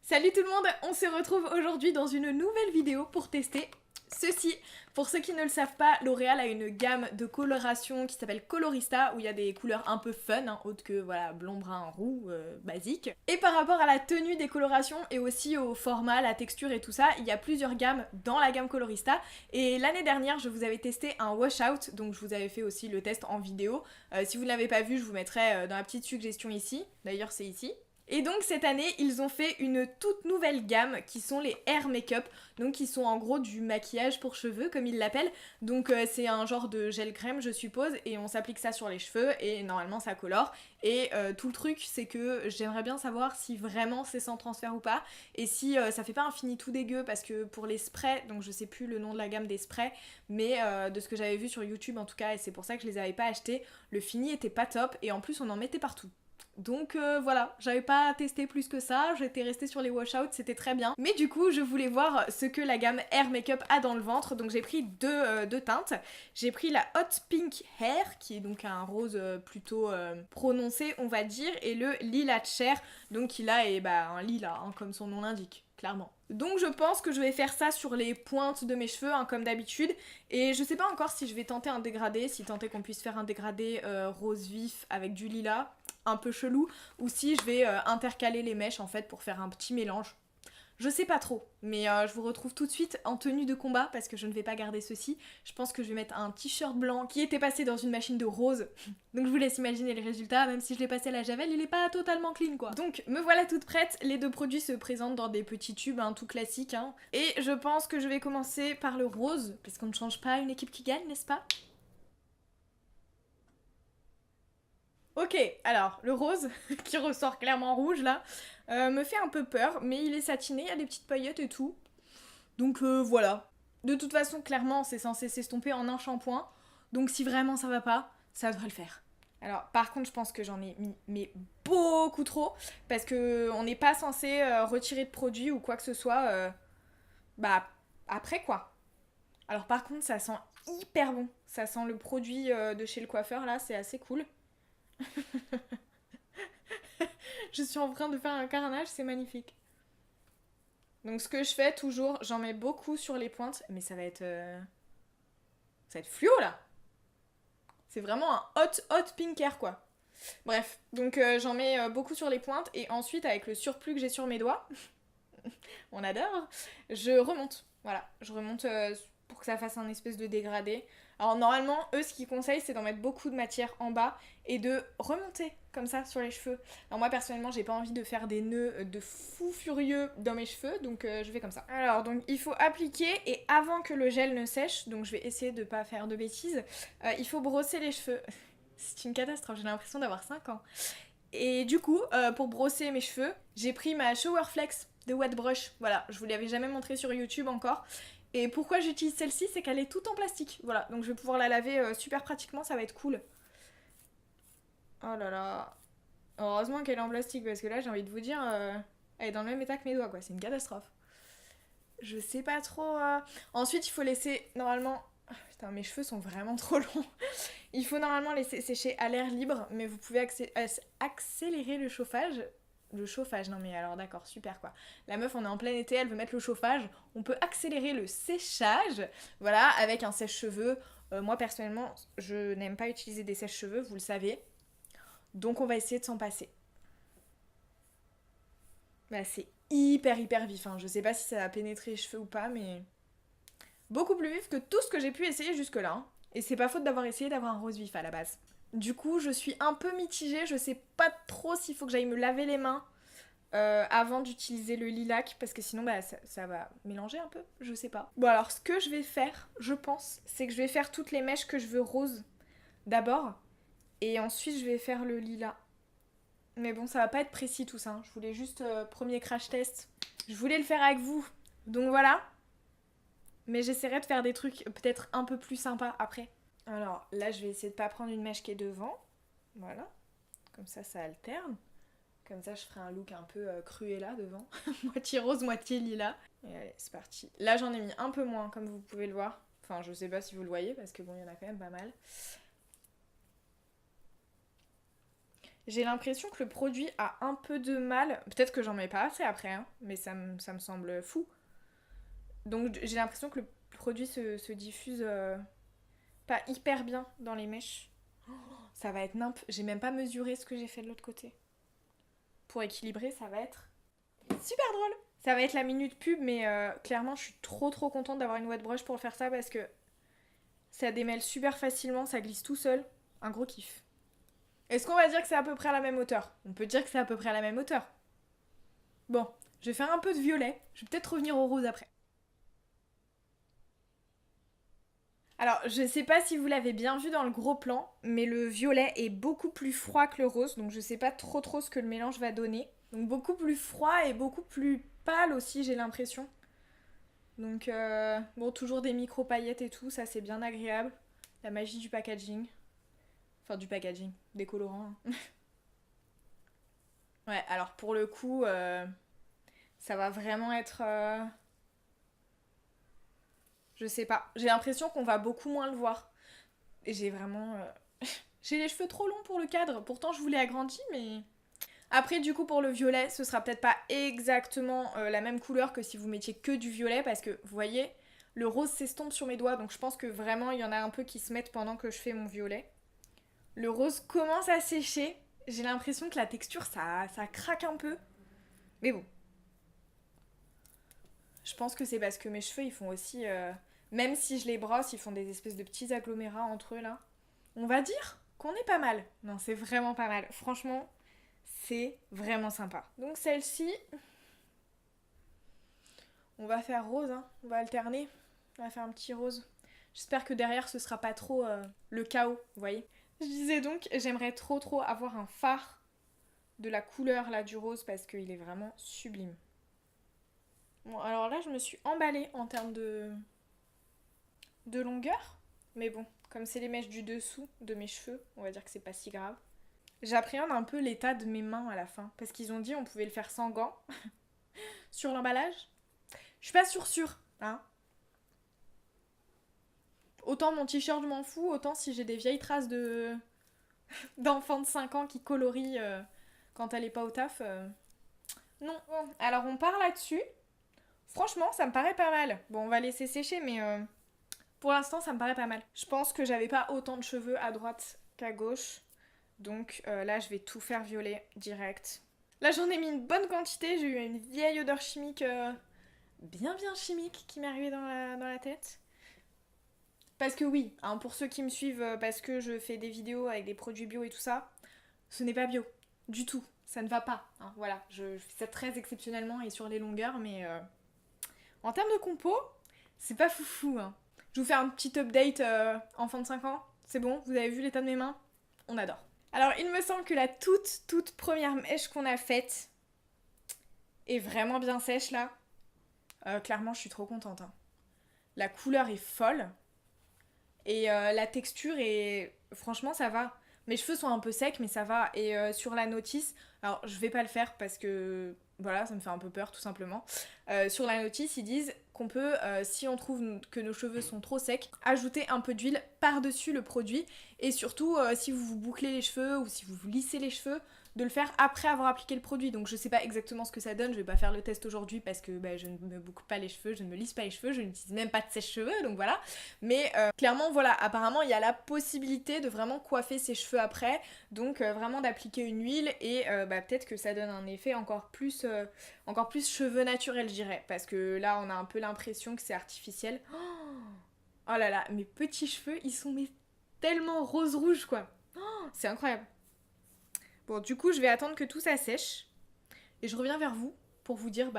Salut tout le monde, on se retrouve aujourd'hui dans une nouvelle vidéo pour tester ceci. Pour ceux qui ne le savent pas, L'Oréal a une gamme de coloration qui s'appelle Colorista où il y a des couleurs un peu fun, autres que voilà, blond, brun, roux, basique. Et par rapport à la tenue des colorations et aussi au format, la texture et tout ça, il y a plusieurs gammes dans la gamme Colorista. Et l'année dernière, je vous avais testé un washout, donc je vous avais fait aussi le test en vidéo. Si vous ne l'avez pas vu, je vous mettrai dans la petite suggestion ici. D'ailleurs, c'est ici. Et donc cette année, ils ont fait une toute nouvelle gamme qui sont les Hair Makeup, donc qui sont en gros du maquillage pour cheveux comme ils l'appellent. Donc c'est un genre de gel crème je suppose et on s'applique ça sur les cheveux et normalement ça colore. Et tout le truc c'est que j'aimerais bien savoir si vraiment c'est sans transfert ou pas et si ça fait pas un fini tout dégueu parce que pour les sprays, donc je sais plus le nom de la gamme des sprays, mais de ce que j'avais vu sur YouTube en tout cas et c'est pour ça que je les avais pas achetés, le fini était pas top et en plus on en mettait partout. Donc voilà, j'avais pas testé plus que ça, j'étais restée sur les washouts, c'était très bien. Mais du coup, je voulais voir ce que la gamme Hair Makeup a dans le ventre, donc j'ai pris deux teintes. J'ai pris la Hot Pink Hair, qui est donc un rose plutôt prononcé, on va dire, et le Lilac Chair, donc qui là est un lilas, comme son nom l'indique, clairement. Donc je pense que je vais faire ça sur les pointes de mes cheveux, comme d'habitude, et je sais pas encore si je vais tenter un dégradé, si tenter qu'on puisse faire un dégradé rose vif avec du lilas, un peu chelou, ou si je vais intercaler les mèches en fait pour faire un petit mélange. Je sais pas trop, mais je vous retrouve tout de suite en tenue de combat parce que je ne vais pas garder ceci. Je pense que je vais mettre un t-shirt blanc qui était passé dans une machine de rose. Donc je vous laisse imaginer les résultats, même si je l'ai passé à la javel, il est pas totalement clean quoi. Donc me voilà toute prête, les deux produits se présentent dans des petits tubes, tout classique. Et je pense que je vais commencer par le rose, parce qu'on ne change pas une équipe qui gagne, n'est-ce pas ? Ok, alors le rose, qui ressort clairement rouge là, me fait un peu peur, mais il est satiné, il y a des petites paillettes et tout. Donc voilà. De toute façon, clairement, c'est censé s'estomper en un shampoing. Donc si vraiment ça va pas, ça devrait le faire. Alors par contre, je pense que j'en ai mis mais beaucoup trop, parce que on n'est pas censé retirer de produit ou quoi que ce soit bah après quoi. Alors par contre, ça sent hyper bon. Ça sent le produit de chez le coiffeur là, c'est assez cool. Je suis en train de faire un carnage, c'est magnifique. Donc ce que je fais toujours, j'en mets beaucoup sur les pointes, mais ça va être fluo là. C'est vraiment un hot pink hair quoi. Bref, donc j'en mets beaucoup sur les pointes et ensuite avec le surplus que j'ai sur mes doigts, on adore, je remonte. Voilà, je remonte pour que ça fasse un espèce de dégradé. Alors normalement, eux, ce qu'ils conseillent, c'est d'en mettre beaucoup de matière en bas et de remonter comme ça sur les cheveux. Alors moi, personnellement, j'ai pas envie de faire des nœuds de fou furieux dans mes cheveux, donc je fais comme ça. Alors, donc il faut appliquer et avant que le gel ne sèche, donc je vais essayer de pas faire de bêtises, il faut brosser les cheveux. C'est une catastrophe, j'ai l'impression d'avoir 5 ans. Et du coup, pour brosser mes cheveux, j'ai pris ma Showerflex de Wet Brush. Voilà, je vous l'avais jamais montré sur YouTube encore. Et pourquoi j'utilise celle-ci, c'est qu'elle est toute en plastique. Voilà, donc je vais pouvoir la laver super pratiquement, ça va être cool. Oh là là. Heureusement qu'elle est en plastique, parce que là, j'ai envie de vous dire, elle est dans le même état que mes doigts, quoi. C'est une catastrophe. Je sais pas trop... Ensuite, il faut laisser, normalement... Putain, mes cheveux sont vraiment trop longs. Il faut normalement laisser sécher à l'air libre, mais vous pouvez accélérer le chauffage. Le chauffage, non mais alors d'accord, super quoi. La meuf, on est en plein été, elle veut mettre le chauffage. On peut accélérer le séchage, voilà, avec un sèche-cheveux. Moi personnellement, je n'aime pas utiliser des sèche-cheveux, vous le savez. Donc on va essayer de s'en passer. Bah c'est hyper vif, je sais pas si ça va pénétrer les cheveux ou pas, mais... Beaucoup plus vif que tout ce que j'ai pu essayer jusque-là. Et c'est pas faute d'avoir essayé d'avoir un rose vif à la base. Du coup, je suis un peu mitigée, je sais pas trop s'il faut que j'aille me laver les mains avant d'utiliser le lilac, parce que sinon ça va mélanger un peu, je sais pas. Bon alors ce que je vais faire, je pense, c'est que je vais faire toutes les mèches que je veux roses d'abord, et ensuite je vais faire le lilas. Mais bon, ça va pas être précis tout ça, je voulais juste premier crash test. Je voulais le faire avec vous, donc voilà. Mais j'essaierai de faire des trucs peut-être un peu plus sympas après. Alors là, je vais essayer de pas prendre une mèche qui est devant. Voilà. Comme ça alterne. Comme ça, je ferai un look un peu Cruella devant. Moitié rose, moitié lilas. Et allez, c'est parti. Là, j'en ai mis un peu moins, comme vous pouvez le voir. Enfin, je sais pas si vous le voyez, parce que bon, il y en a quand même pas mal. J'ai l'impression que le produit a un peu de mal, peut-être que j'en mets pas assez après, hein, mais ça me semble fou. Donc j'ai l'impression que le produit se diffuse pas hyper bien dans les mèches. Ça va être nimp, j'ai même pas mesuré ce que j'ai fait de l'autre côté. Pour équilibrer, ça va être super drôle. Ça va être la minute pub, mais clairement, je suis trop contente d'avoir une wet brush pour faire ça parce que ça démêle super facilement, ça glisse tout seul. Un gros kiff. Est-ce qu'on va dire que c'est à peu près à la même hauteur? On peut dire que c'est à peu près à la même hauteur. Bon, je vais faire un peu de violet. Je vais peut-être revenir au rose après. Alors, je sais pas si vous l'avez bien vu dans le gros plan, mais le violet est beaucoup plus froid que le rose, donc je sais pas trop ce que le mélange va donner. Donc beaucoup plus froid et beaucoup plus pâle aussi, j'ai l'impression. Donc bon, toujours des micro paillettes et tout, ça c'est bien agréable. La magie du packaging. Enfin du packaging, des colorants. Ouais, alors pour le coup, ça va vraiment être... je sais pas, j'ai l'impression qu'on va beaucoup moins le voir. Et j'ai vraiment... j'ai les cheveux trop longs pour le cadre, pourtant je voulais agrandir, mais... Après, du coup, pour le violet, ce sera peut-être pas exactement la même couleur que si vous mettiez que du violet, parce que, vous voyez, le rose s'estompe sur mes doigts, donc je pense que vraiment, il y en a un peu qui se mettent pendant que je fais mon violet. Le rose commence à sécher, j'ai l'impression que la texture, ça craque un peu. Mais bon. Je pense que c'est parce que mes cheveux, ils font aussi... même si je les brosse, ils font des espèces de petits agglomérats entre eux, là. On va dire qu'on est pas mal. Non, c'est vraiment pas mal. Franchement... C'est vraiment sympa. Donc celle-ci, on va faire rose, hein. On va alterner. On va faire un petit rose. J'espère que derrière ce sera pas trop le chaos, vous voyez. Je disais donc, j'aimerais trop avoir un fard de la couleur là du rose parce qu'il est vraiment sublime. Bon, alors là je me suis emballée en termes de longueur. Mais bon, comme c'est les mèches du dessous de mes cheveux, on va dire que c'est pas si grave. J'appréhende un peu l'état de mes mains à la fin. Parce qu'ils ont dit on pouvait le faire sans gants. Sur l'emballage. Je suis pas sûre, hein. Autant mon t-shirt je m'en fous, autant si j'ai des vieilles traces de d'enfants de 5 ans qui colorient quand elle est pas au taf. Non, bon. Alors on part là-dessus. Franchement, ça me paraît pas mal. Bon, on va laisser sécher, mais pour l'instant, ça me paraît pas mal. Je pense que j'avais pas autant de cheveux à droite qu'à gauche. Donc là, je vais tout faire violet direct. Là, j'en ai mis une bonne quantité. J'ai eu une vieille odeur chimique, bien chimique, qui m'est arrivée dans la tête. Parce que oui, hein, pour ceux qui me suivent, parce que je fais des vidéos avec des produits bio et tout ça, ce n'est pas bio. Du tout. Ça ne va pas. Hein, voilà, je fais ça très exceptionnellement et sur les longueurs, mais en termes de compo, c'est pas foufou. Hein. Je vous fais un petit update enfant de 5 ans. C'est bon, vous avez vu l'état de mes mains? On adore. Alors, il me semble que la toute première mèche qu'on a faite est vraiment bien sèche, là. Clairement, je suis trop contente. Hein. La couleur est folle. Et la texture est... Franchement, ça va. Mes cheveux sont un peu secs, mais ça va. Et sur la notice... Alors, je vais pas le faire parce que... Voilà, ça me fait un peu peur, tout simplement. Sur la notice, ils disent qu'on peut, si on trouve que nos cheveux sont trop secs, ajouter un peu d'huile par-dessus le produit. Et surtout, si vous vous bouclez les cheveux ou si vous vous lissez les cheveux, de le faire après avoir appliqué le produit. Donc je sais pas exactement ce que ça donne, je vais pas faire le test aujourd'hui parce que je ne me boucle pas les cheveux, je ne me lisse pas les cheveux, je n'utilise même pas de sèche-cheveux, donc voilà. Mais clairement, voilà, apparemment il y a la possibilité de vraiment coiffer ses cheveux après, donc vraiment d'appliquer une huile et peut-être que ça donne un effet encore plus cheveux naturels, je dirais. Parce que là, on a un peu l'impression que c'est artificiel. Oh là là, mes petits cheveux, ils sont tellement rose-rouge, quoi. Oh, c'est incroyable. Bon, du coup, je vais attendre que tout ça sèche. Et je reviens vers vous pour vous dire,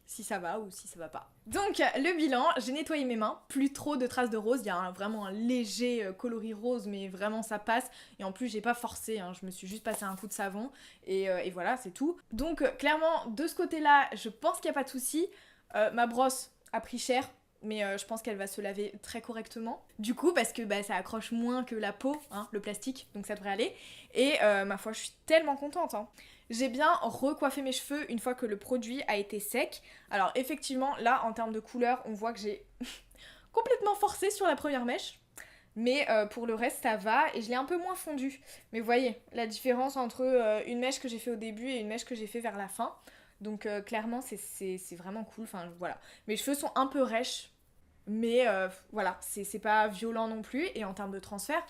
si ça va ou si ça va pas. Donc, le bilan, j'ai nettoyé mes mains. Plus trop de traces de rose. Il y a vraiment un léger coloris rose, mais vraiment ça passe. Et en plus, j'ai pas forcé. Hein, je me suis juste passé un coup de savon. Et voilà, c'est tout. Donc, clairement, de ce côté-là, je pense qu'il n'y a pas de souci. Ma brosse a pris cher. Mais je pense qu'elle va se laver très correctement. Du coup, parce que ça accroche moins que la peau, hein, le plastique, donc ça devrait aller. Et ma foi, je suis tellement contente. Hein. J'ai bien recoiffé mes cheveux une fois que le produit a été sec. Alors effectivement, là, en termes de couleur, on voit que j'ai complètement forcé sur la première mèche. Mais pour le reste ça va et je l'ai un peu moins fondu. Mais vous voyez la différence entre une mèche que j'ai fait au début et une mèche que j'ai fait vers la fin. Donc clairement c'est vraiment cool, enfin voilà. Mes cheveux sont un peu rêches, mais voilà, c'est pas violent non plus. Et en termes de transfert,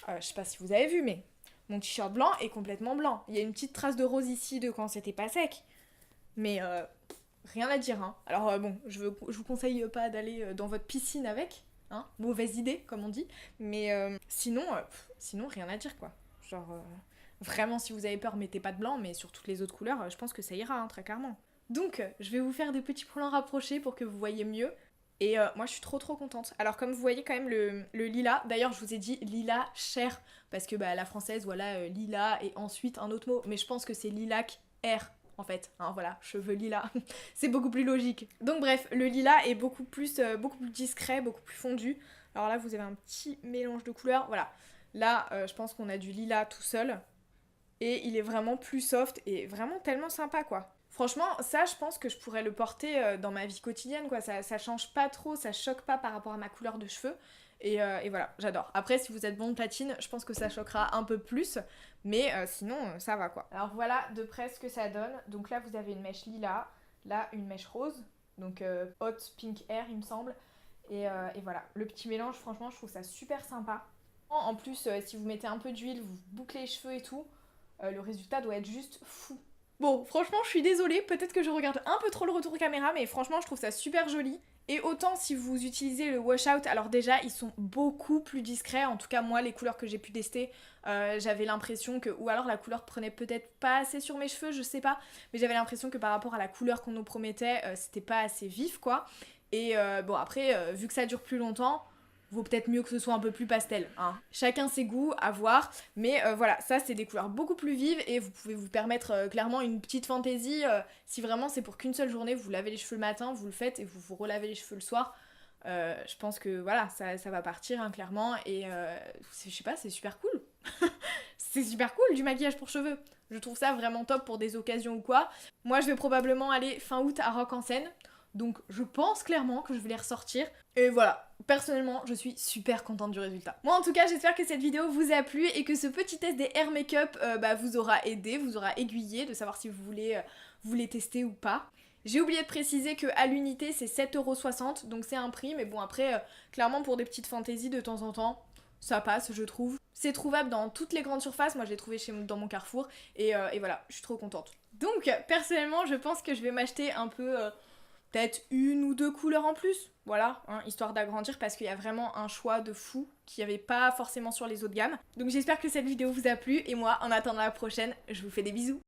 je sais pas si vous avez vu, mais mon t-shirt blanc est complètement blanc. Il y a une petite trace de rose ici de quand c'était pas sec. Mais rien à dire, hein. Alors bon, je vous conseille pas d'aller dans votre piscine avec, hein. Mauvaise idée, comme on dit. Mais sinon, rien à dire, quoi. Genre, vraiment, si vous avez peur, mettez pas de blanc, mais sur toutes les autres couleurs, je pense que ça ira, hein, très clairement. Donc, je vais vous faire des petits plans rapprochés pour que vous voyez mieux. Et moi, je suis trop contente. Alors, comme vous voyez quand même le lilas, d'ailleurs, je vous ai dit lilas cher, parce que bah, la française, voilà, lilas et ensuite un autre mot. Mais je pense que c'est lilac R en fait, hein, voilà, cheveux lilas, c'est beaucoup plus logique. Donc bref, le lilas est beaucoup plus discret, beaucoup plus fondu. Alors là, vous avez un petit mélange de couleurs, voilà. Là, je pense qu'on a du lilas tout seul, et il est vraiment plus soft, et vraiment tellement sympa, quoi. Franchement, ça, je pense que je pourrais le porter dans ma vie quotidienne, quoi. Ça change pas trop, ça choque pas par rapport à ma couleur de cheveux. Et voilà, j'adore. Après, si vous êtes blonde platine, je pense que ça choquera un peu plus. Mais sinon, ça va quoi. Alors voilà de près ce que ça donne. Donc là, vous avez une mèche lilas. Là, une mèche rose. Donc hot pink air, il me semble. Et voilà, le petit mélange, franchement, je trouve ça super sympa. En plus, si vous mettez un peu d'huile, vous bouclez les cheveux et tout, le résultat doit être juste fou. Bon, franchement, je suis désolée, peut-être que je regarde un peu trop le retour caméra, mais franchement, je trouve ça super joli. Et autant si vous utilisez le wash out, alors déjà, ils sont beaucoup plus discrets. En tout cas, moi, les couleurs que j'ai pu tester, j'avais l'impression que... Ou alors la couleur prenait peut-être pas assez sur mes cheveux, je sais pas. Mais j'avais l'impression que par rapport à la couleur qu'on nous promettait, c'était pas assez vif, quoi. Et bon, après, vu que ça dure plus longtemps... vaut peut-être mieux que ce soit un peu plus pastel, hein. Chacun ses goûts, à voir, mais voilà, ça c'est des couleurs beaucoup plus vives et vous pouvez vous permettre clairement une petite fantaisie, si vraiment c'est pour qu'une seule journée, vous lavez les cheveux le matin, vous le faites et vous vous relavez les cheveux le soir, je pense que voilà, ça va partir, hein, clairement, et je sais pas, c'est super cool. C'est super cool du maquillage pour cheveux. Je trouve ça vraiment top pour des occasions ou quoi. Moi je vais probablement aller fin août à Rock en Seine. Donc je pense clairement que je vais les ressortir. Et voilà, personnellement, je suis super contente du résultat. Moi en tout cas, j'espère que cette vidéo vous a plu et que ce petit test des hair make-up vous aura aidé, vous aura aiguillé de savoir si vous voulez tester ou pas. J'ai oublié de préciser qu'à l'unité c'est 7,60 €, donc c'est un prix, mais bon après, clairement pour des petites fantaisies de temps en temps, ça passe je trouve. C'est trouvable dans toutes les grandes surfaces, moi je l'ai trouvé dans mon Carrefour, et voilà, je suis trop contente. Donc personnellement, je pense que je vais m'acheter un peu... peut-être une ou deux couleurs en plus, voilà, hein, histoire d'agrandir parce qu'il y a vraiment un choix de fou qu'il n'y avait pas forcément sur les autres gammes. Donc j'espère que cette vidéo vous a plu et moi, en attendant la prochaine, je vous fais des bisous.